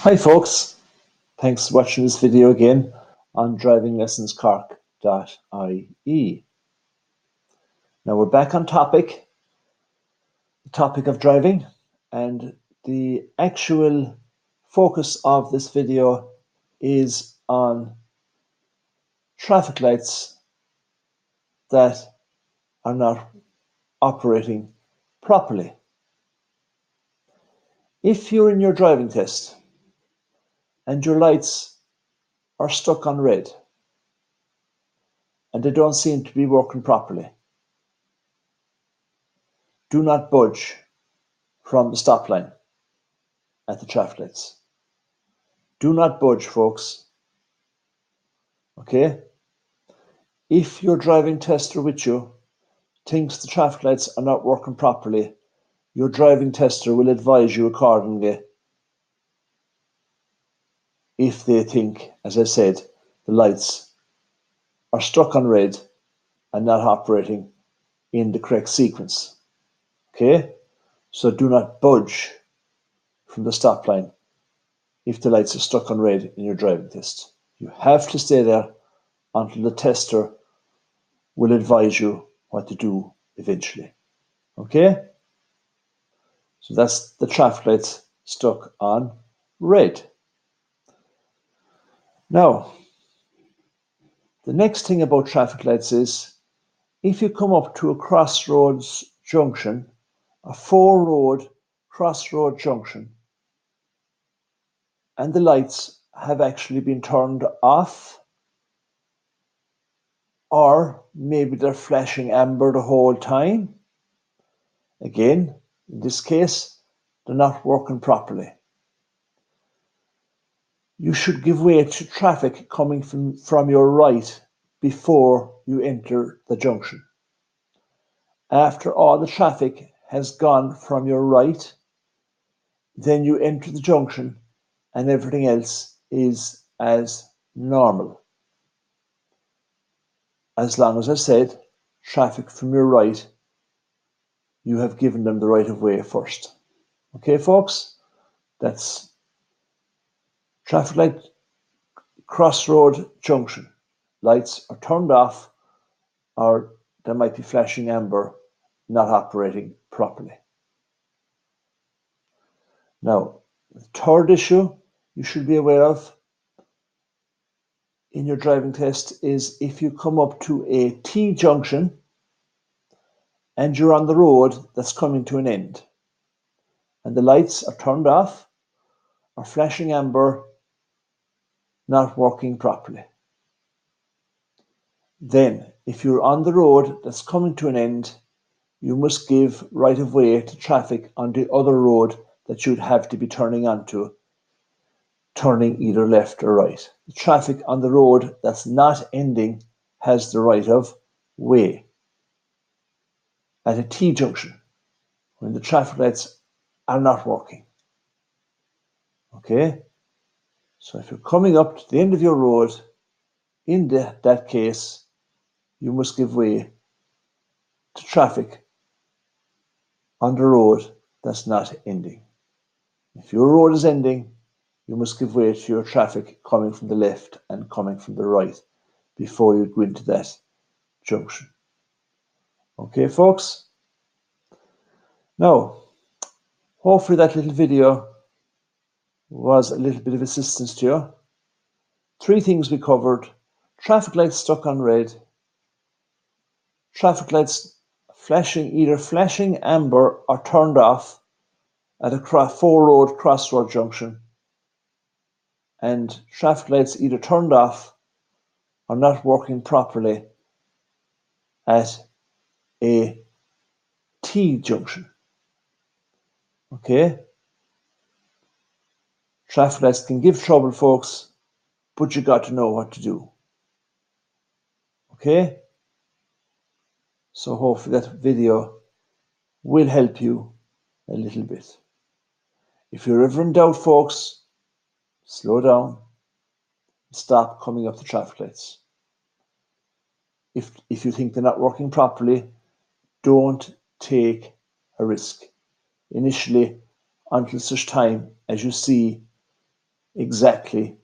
Hi folks, thanks for watching this video again on drivinglessonscork.ie. Now we're back on the topic of driving, and the actual focus of this video is on traffic lights that are not operating properly. If you're in your driving test and your lights are stuck on red and they don't seem to be working properly, do not budge from the stop line at the traffic lights. Do not budge, folks. Okay? If your driving tester with you thinks the traffic lights are not working properly, your driving tester will advise you accordingly if they think, as I said, the lights are stuck on red and not operating in the correct sequence. Okay? So do not budge from the stop line if the lights are stuck on red in your driving test. You have to stay there until the tester will advise you what to do eventually. Okay? So that's the traffic lights stuck on red. Now, the next thing about traffic lights is if you come up to a crossroads junction, a four-road crossroad junction, and the lights have actually been turned off, or maybe they're flashing amber the whole time. Again, in this case, they're not working properly. You should give way to traffic coming from your right before you enter the junction. After all the traffic has gone from your right, then you enter the junction and everything else is as normal. As long as I said, traffic from your right, you have given them the right of way first. Okay, folks? That's traffic light crossroad junction. Lights are turned off or they might be flashing amber, not operating properly. Now, the third issue you should be aware of in your driving test is if you come up to a T junction and you're on the road that's coming to an end and the lights are turned off or flashing amber, not working properly. Then, if you're on the road that's coming to an end, you must give right of way to traffic on the other road that you'd have to be turning onto, turning either left or right. The traffic on the road that's not ending has the right of way. At a T junction, when the traffic lights are not working. Okay? So if you're coming up to the end of your road, in that case, you must give way to traffic on the road that's not ending. If your road is ending, you must give way to your traffic coming from the left and coming from the right before you go into that junction. Okay, folks? Now, hopefully that little video was a little bit of assistance to you. 3 things we covered: traffic lights stuck on red, traffic lights either flashing amber or turned off at a 4-road crossroad junction, and traffic lights either turned off or not working properly at a T junction. Okay? Traffic lights can give trouble, folks, but you got to know what to do. Okay? So hopefully that video will help you a little bit. If you're ever in doubt, folks, slow down and stop coming up the traffic lights. If you think they're not working properly, don't take a risk initially until such time as you see exactly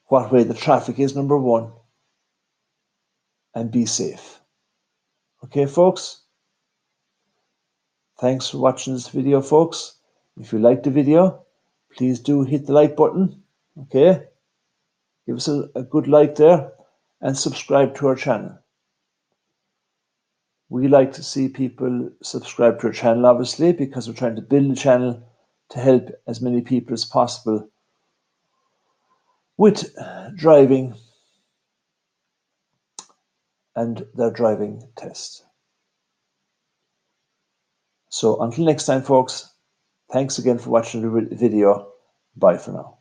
what way the traffic is, number one, and be safe. Okay, folks? Thanks for watching this video, folks. If you liked the video, please do hit the like button. Okay? Give us a good like there and subscribe to our channel. We like to see people subscribe to our channel, obviously, because we're trying to build a channel to help as many people as possible with driving and their driving test. So until next time, folks, thanks again for watching the video. Bye for now.